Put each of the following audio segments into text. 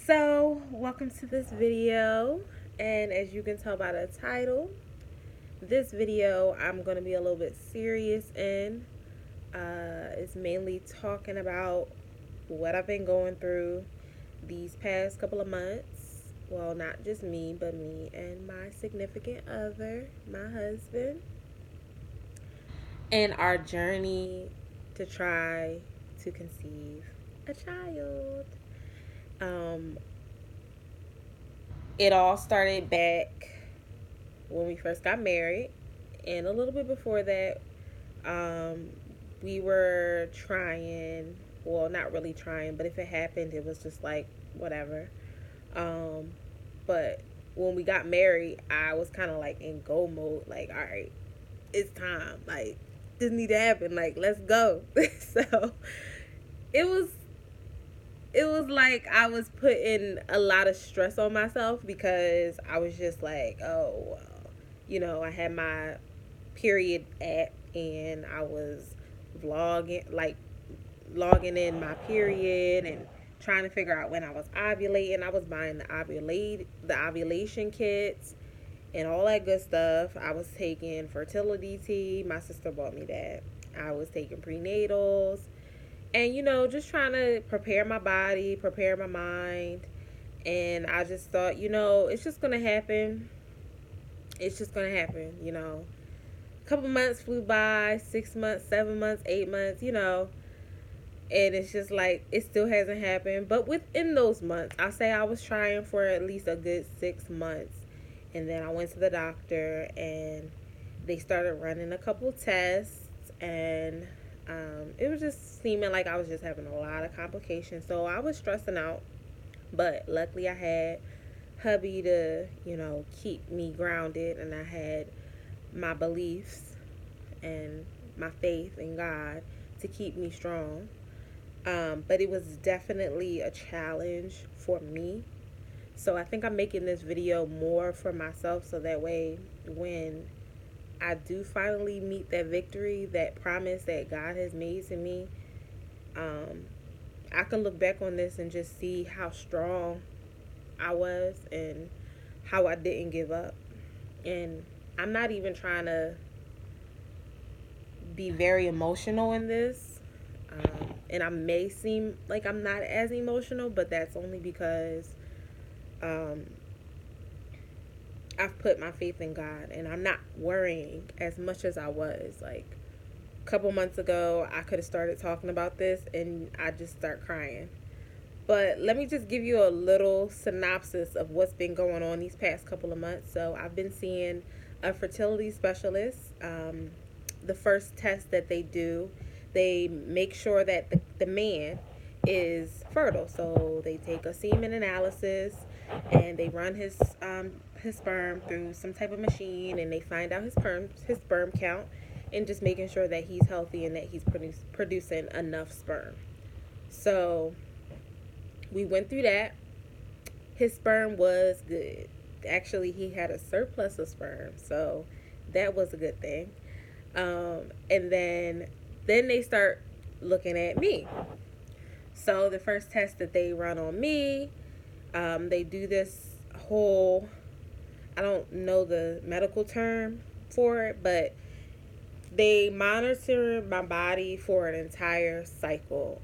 So, welcome to this video. And as you can tell by the title, this video I'm going to be a little bit serious in. It's mainly talking about what I've been going through these past couple of months. Well, not just me, but me and my significant other, my husband, and our journey to try to conceive a child. Um, it all started back when we first got married, and a little bit before that, um, we were trying. Well, not really trying, but if it happened, it was just like whatever. Um, but when we got married, I was kind of like in go mode, like, all right, it's time. Like, this need to happen. Like, let's go. So it was it was like I was putting a lot of stress on myself because I was just like, oh, well, I had my period app and I was vlogging, like logging in my period and trying to figure out when I was ovulating. I was buying the ovulation kits and all that good stuff. I was taking fertility tea. My sister bought me that. I was taking prenatals and just trying to prepare my body, prepare my mind. And I just thought, it's just gonna happen. It's just gonna happen. A couple months flew by, 6 months, 7 months, 8 months, and it's just like it still hasn't happened. But within those months, I say I was trying for at least a good 6 months, and then I went to the doctor and they started running a couple tests, and it was just seeming like I was just having a lot of complications. So I was stressing out, but luckily I had hubby to keep me grounded, and I had my beliefs and my faith in God to keep me strong. But it was definitely a challenge for me. So I think I'm making this video more for myself so that way when I do finally meet that victory, that promise that God has made to me, um, I can look back on this and just see how strong I was and how I didn't give up. And I'm not even trying to be very emotional in this. And I may seem like I'm not as emotional, but that's only because um, I've put my faith in God and I'm not worrying as much as I was. Like a couple months ago, I could have started talking about this and I just start crying. But let me just give you a little synopsis of what's been going on these past couple of months. So I've been seeing a fertility specialist. The first test that they do, they make sure that the man is fertile. So they take a semen analysis and they run his sperm through some type of machine and they find out his sperm count and just making sure that he's healthy and that he's producing enough sperm. So we went through that. His sperm was good. Actually, he had a surplus of sperm, so that was a good thing. And then they start looking at me. So the first test that they run on me, they do this whole, I don't know the medical term for it, but they monitor my body for an entire cycle.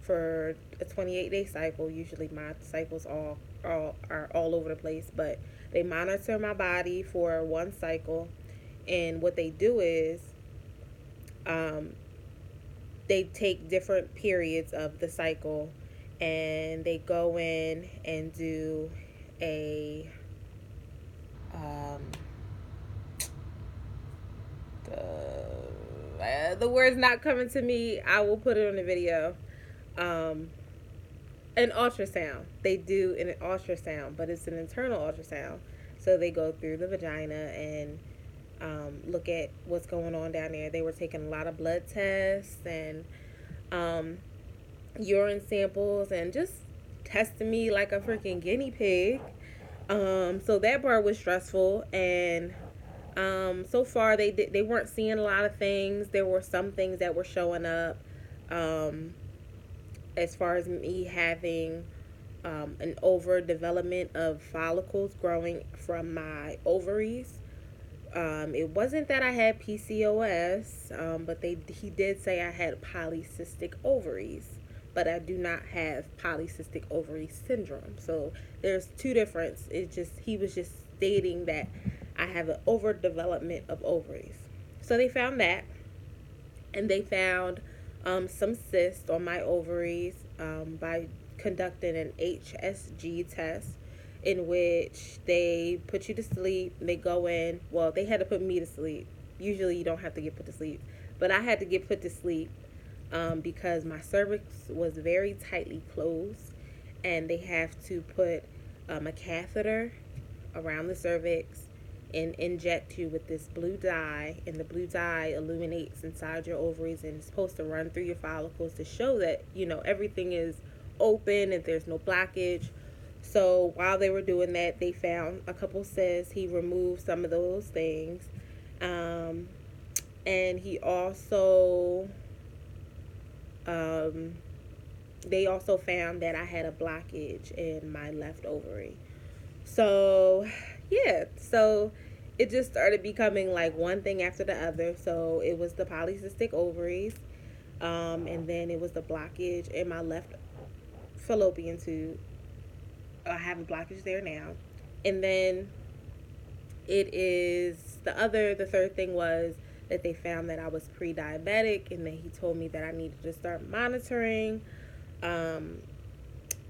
For a 28-day cycle, usually my cycles are all over the place, but they monitor my body for one cycle, and what they do is um, they take different periods of the cycle and they go in and do a um, the word's not coming to me. I will put it on the video. Um, an ultrasound. They do an ultrasound, but it's an internal ultrasound. So they go through the vagina and look at what's going on down there. They were taking a lot of blood tests and um, urine samples and just testing me like a freaking guinea pig. So that part was stressful, and so far they weren't seeing a lot of things. There were some things that were showing up, as far as me having an overdevelopment of follicles growing from my ovaries. It wasn't that I had PCOS, but he did say I had polycystic ovaries, but I do not have polycystic ovary syndrome. So there's two difference. It just he was just stating that I have an overdevelopment of ovaries. So they found that, and they found some cysts on my ovaries by conducting an HSG test, in which they put you to sleep. They go in. Well, they had to put me to sleep. Usually, you don't have to get put to sleep, but I had to get put to sleep because my cervix was very tightly closed, and they have to put a catheter around the cervix and inject you with this blue dye, and the blue dye illuminates inside your ovaries, and it's supposed to run through your follicles to show that everything is open and there's no blockage. So while they were doing that, they found a couple cysts. He removed some of those things, um, and he also um, they also found that I had a blockage in my left ovary. So, yeah, so it just started becoming like one thing after the other. So it was the polycystic ovaries, and then it was the blockage in my left fallopian tube. I have a blockage there now. And then the third thing was that they found that I was pre diabetic, and then he told me that I needed to start monitoring um,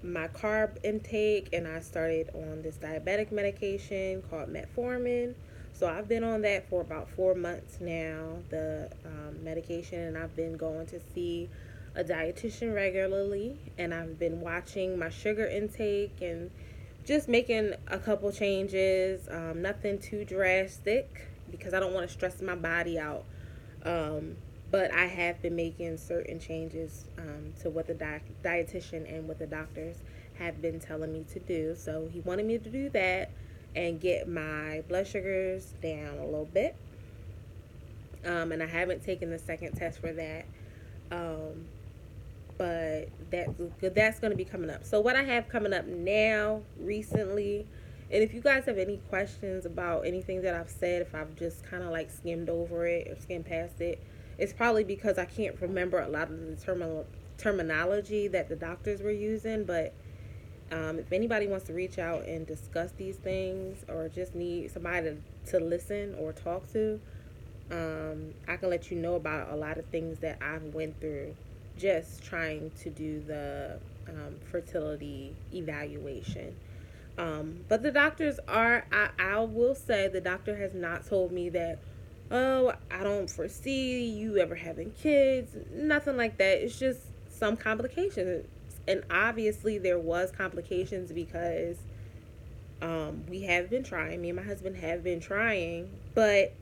my carb intake, and I started on this diabetic medication called metformin. So I've been on that for about 4 months now, the medication, and I've been going to see a dietitian regularly, and I've been watching my sugar intake and just making a couple changes, nothing too drastic because I don't want to stress my body out. Um, but I have been making certain changes to what the dietitian and what the doctors have been telling me to do. So he wanted me to do that and get my blood sugars down a little bit. And I haven't taken the second test for that. Um, but that's going to be coming up. So what I have coming up now recently, and if you guys have any questions about anything that I've said, if I've just kind of like skimmed over it or skimmed past it, it's probably because I can't remember a lot of the terminology that the doctors were using. But if anybody wants to reach out and discuss these things, or just need somebody to listen or talk to, I can let you know about a lot of things that I've went through just trying to do the fertility evaluation. But the doctors I will say, the doctor has not told me that, oh, I don't foresee you ever having kids, nothing like that. It's just some complications. And obviously, there was complications because we have been trying. Me and my husband have been trying, but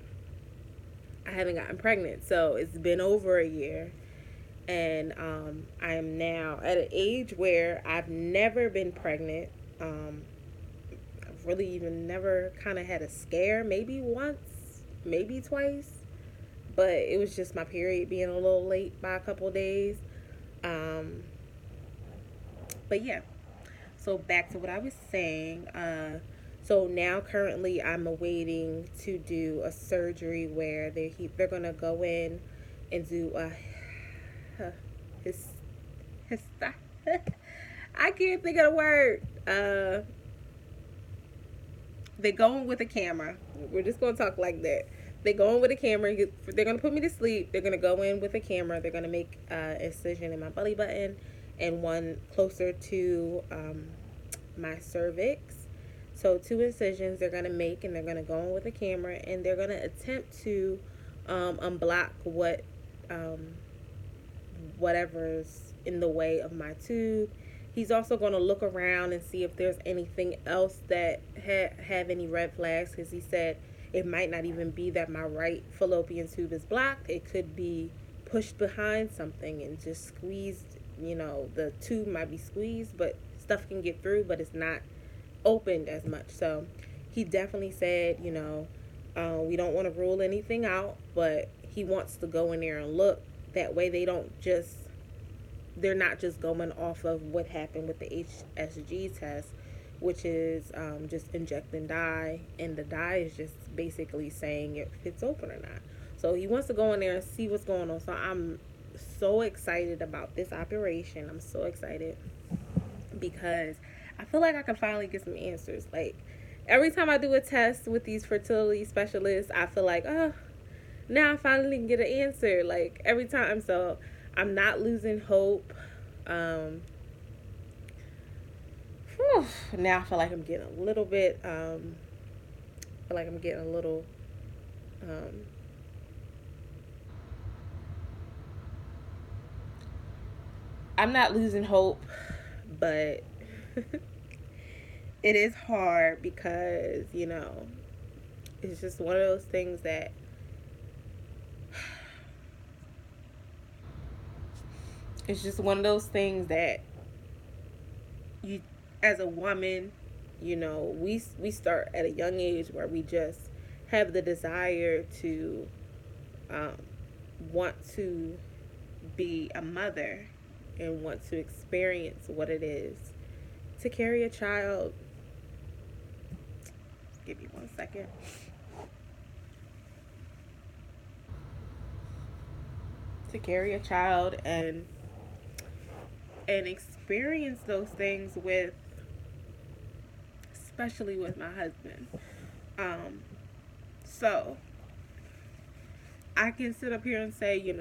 I haven't gotten pregnant. So it's been over a year. And I am now at an age where I've never been pregnant. I've really even never kind of had a scare, maybe once, maybe twice, but it was just my period being a little late by a couple of days. Um, but yeah, so back to what I was saying. So now currently I'm awaiting to do a surgery where they're gonna go in and do a his his I can't think of the word. They going with a camera. We're just gonna talk like that. They go in with a camera. They're gonna put me to sleep. They're gonna go in with a camera. They're gonna make an incision in my belly button and one closer to my cervix. So two incisions they're gonna make, and they're gonna go in with a camera, and they're gonna attempt to unblock whatever's in the way of my tube. He's also going to look around and see if there's anything else that have any red flags, because he said it might not even be that my right fallopian tube is blocked. It could be pushed behind something and just squeezed. The tube might be squeezed, but stuff can get through, but it's not opened as much. So he definitely said, we don't want to rule anything out, but he wants to go in there and look. That way they don't just they're not just going off of what happened with the HSG test, which is just injecting dye, and the dye is just basically saying if it's open or not. So he wants to go in there and see what's going on. So I'm so excited about this operation. I'm so excited because I feel like I can finally get some answers. Like every time I do a test with these fertility specialists, I feel like, oh, now I finally can get an answer. Like every time, so I'm not losing hope. Um, whew, now I feel like I'm getting a little bit. I feel like I'm getting a little. Um, I'm not losing hope, but it is hard because it's just one of those things that it's just one of those things that you, as a woman, we start at a young age where we just have the desire to um, want to be a mother and want to experience what it is to carry a child. Give me 1 second. To carry a child and experience those things with, especially with my husband. Um, so I can sit up here and say,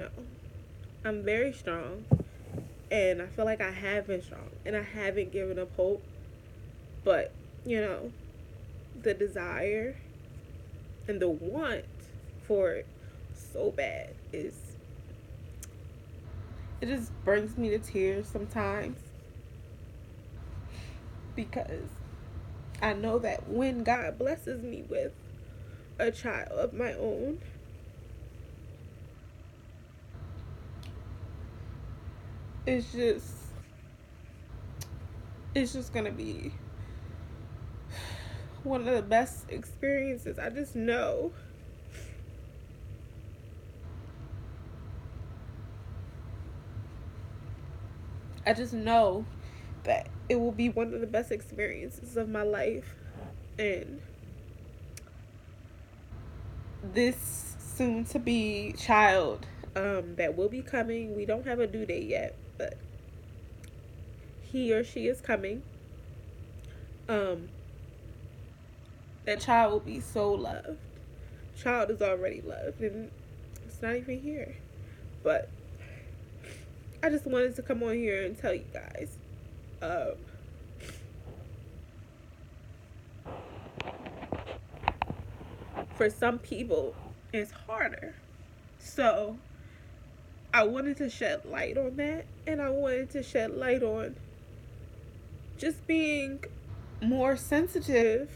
I'm very strong, and I feel like I have been strong, and I haven't given up hope. But the desire and the want for it so bad is, it just brings me to tears sometimes, because I know that when God blesses me with a child of my own, it's just it's just gonna be one of the best experiences. I just know that it will be one of the best experiences of my life. And this soon to be child that will be coming, we don't have a due date yet, but he or she is coming. Um, that child will be so loved. Child is already loved, and it's not even here. But I just wanted to come on here and tell you guys. Um, for some people, it's harder. So I wanted to shed light on that, and I wanted to shed light on just being more sensitive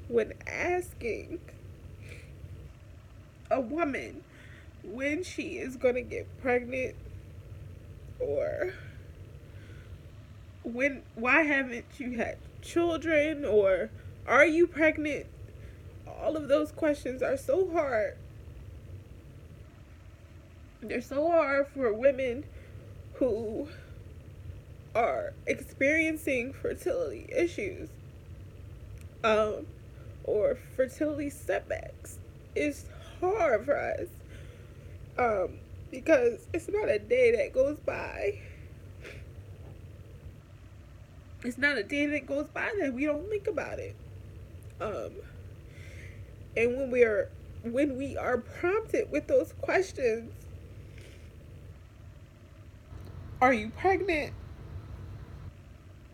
when asking a woman when she is going to get pregnant, or why haven't you had children, or are you pregnant? All of those questions are so hard. They're so hard for women who are experiencing fertility issues, um, or fertility setbacks. It's hard for us, because it's not a day that goes by. It's not a day that goes by that we don't think about it. Um, and when we are prompted with those questions, are you pregnant?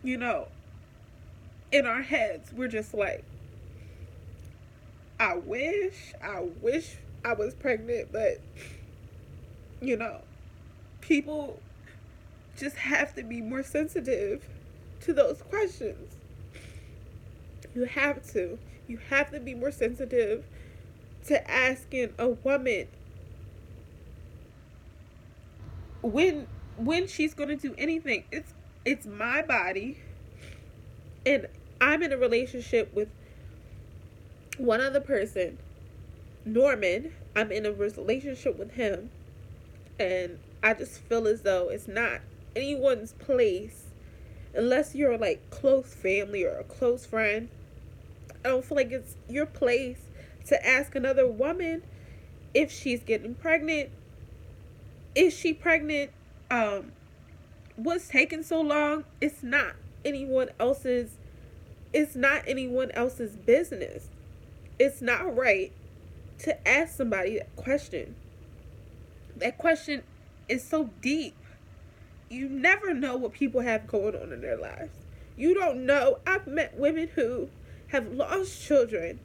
You know, in our heads, we're just like, I wish I was pregnant, but you know, people just have to be more sensitive to those questions. You have to. You have to be more sensitive to asking a woman when she's going to do anything. It's my body, and I'm in a relationship with one other person, Norman. I'm in a relationship with him, and I just feel as though it's not anyone's place unless you're like close family or a close friend. I don't feel like it's your place to ask another woman if she's getting pregnant. Is she pregnant? Um, what's taking so long? Anyone else's it's not anyone else's business. It's not right to ask somebody that question. That question is so deep. You never know what people have going on in their lives. You don't know. I've met women who have lost children,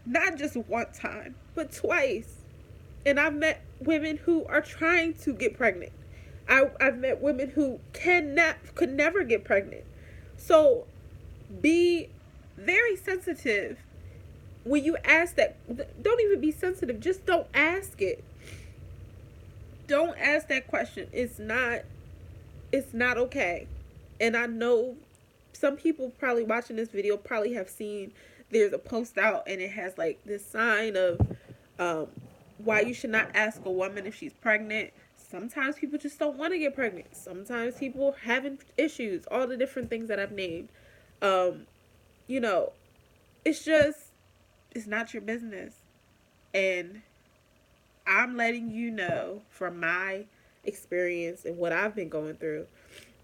not just one time, but twice. And I've met women who are trying to get pregnant. I've met women who could never get pregnant. So be very sensitive when you ask that. Don't even be sensitive. Just don't ask it. Don't ask that question. It's not okay. And I know some people probably watching this video probably have seen there's a post out and it has like this sign of um, why you should not ask a woman if she's pregnant. Sometimes people just don't want to get pregnant. Sometimes people having issues, all the different things that I've named. Um, you know, it's just, it's not your business. And I'm letting you know from my experience and what I've been going through.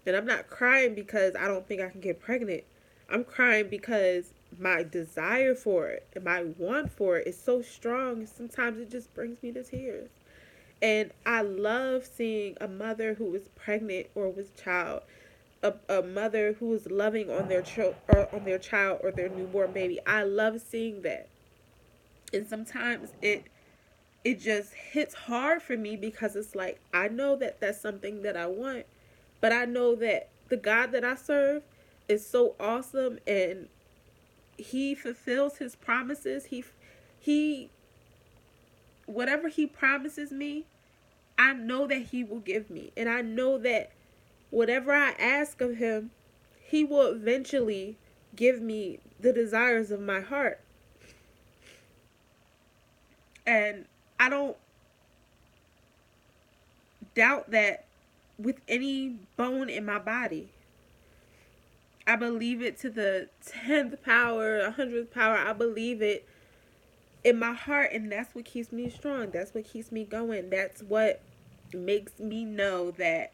And I'm not crying because I don't think I can get pregnant. I'm crying because my desire for it and my want for it is so strong. Sometimes it just brings me to tears. And I love seeing a mother who is pregnant or with child, a mother who is loving on their child or their newborn baby. I love seeing that. And sometimes it just hits hard for me because it's like I know that that's something that I want, but I know that the God that I serve is so awesome and he fulfills his promises. He whatever he promises me, I know that he will give me. And I know that whatever I ask of him, he will eventually give me the desires of my heart. And I don't doubt that with any bone in my body. I believe it to the 10th power, 100th power. I believe it in my heart, and that's what keeps me strong. That's what keeps me going. That's what makes me know that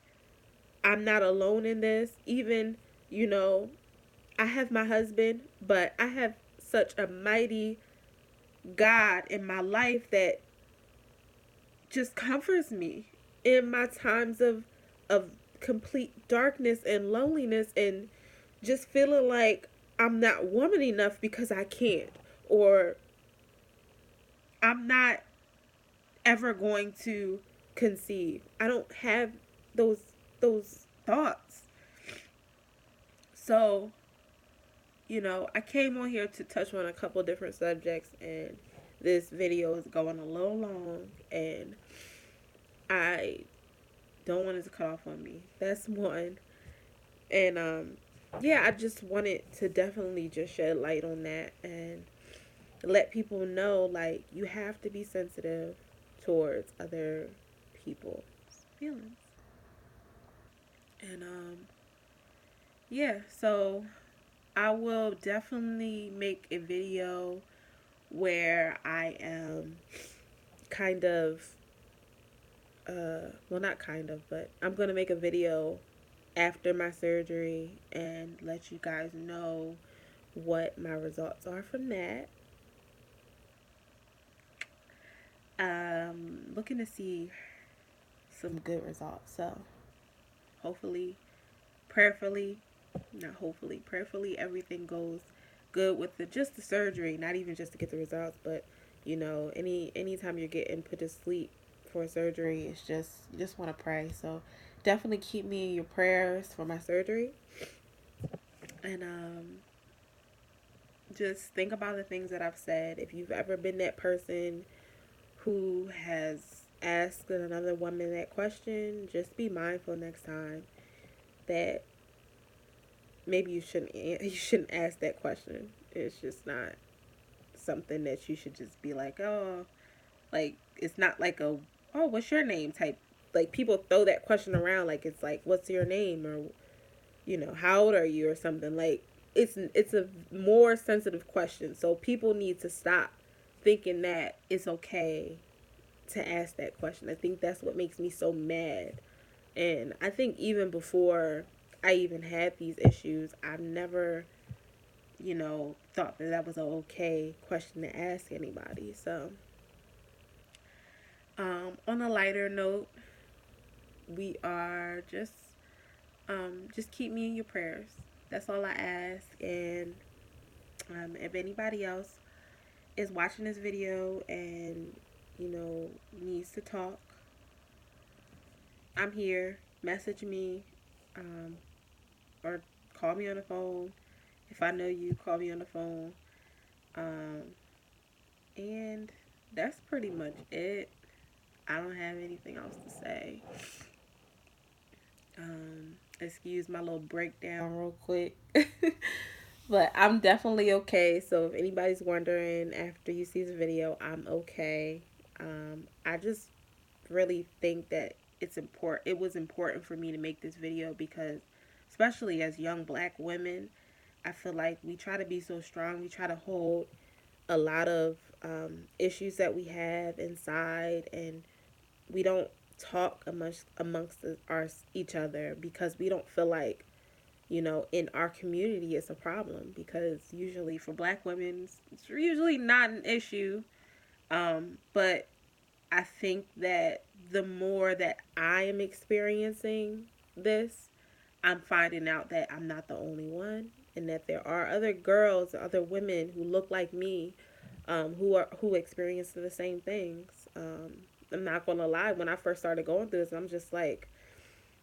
I'm not alone in this. Even, you know, I have my husband, but I have such a mighty God in my life that just comforts me in my times of complete darkness and loneliness and just feeling like I'm not woman enough because I can't, or I'm not ever going to conceive. I don't have those those thoughts. So, I came on here to touch on a couple different subjects, and this video is going a little long and I don't want it to cut off on me. That's one. And yeah, I just wanted to definitely just shed light on that and let people know, like, you have to be sensitive towards other people's feelings. And yeah, so I will definitely make a video where I am kind of well, not kind of, but I'm going to make a video after my surgery and let you guys know what my results are from that. Looking to see some good results. So hopefully, prayerfully, not hopefully, prayerfully, everything goes good with just the surgery, not even just to get the results, but anytime you're getting put to sleep for surgery, it's just you just want to pray. So definitely keep me in your prayers for my surgery. And just think about the things that I've said. If you've ever been that person who has asked another woman that question, just be mindful next time that maybe you shouldn't ask that question. It's just not something that you should just be like, oh, like it's not like a, oh, what's your name type like people throw that question around like it's like what's your name or how old are you or something. Like it's a more sensitive question, so people need to stop thinking that it's okay to ask that question. I think that's what makes me so mad. And I think even before I even had these issues, I've never thought that that was an okay question to ask anybody. So on a lighter note, we are just keep me in your prayers. That's all I ask. And if anybody else is watching this video and needs to talk, I'm here. Message me, um, or call me on the phone. If I know you, call me on the phone. Um, and that's pretty much it. I don't have anything else to say. Excuse my little breakdown real quick. But I'm definitely okay. So if anybody's wondering after you see the video, I'm okay. I just really think that it was important for me to make this video because especially as young black women, I feel like we try to be so strong. We try to hold a lot of issues that we have inside, and we don't talk amongst each other because we don't feel like in our community it's a problem, because usually for black women it's usually not an issue. But I think that the more that I am experiencing this, I'm finding out that I'm not the only one, and that there are other girls, other women who look like me, who experience the same things. I'm not gonna lie. When I first started going through this, I'm just like,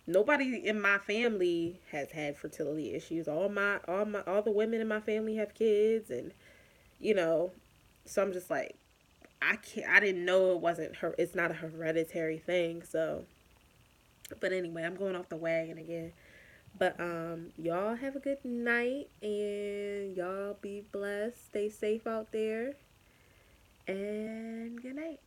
nobody in my family has had fertility issues. All the women in my family have kids, and you know, so I'm just like, I didn't know it wasn't her. It's not a hereditary thing. So, but anyway, I'm going off the wagon again. But y'all have a good night, and y'all be blessed. Stay safe out there, and good night.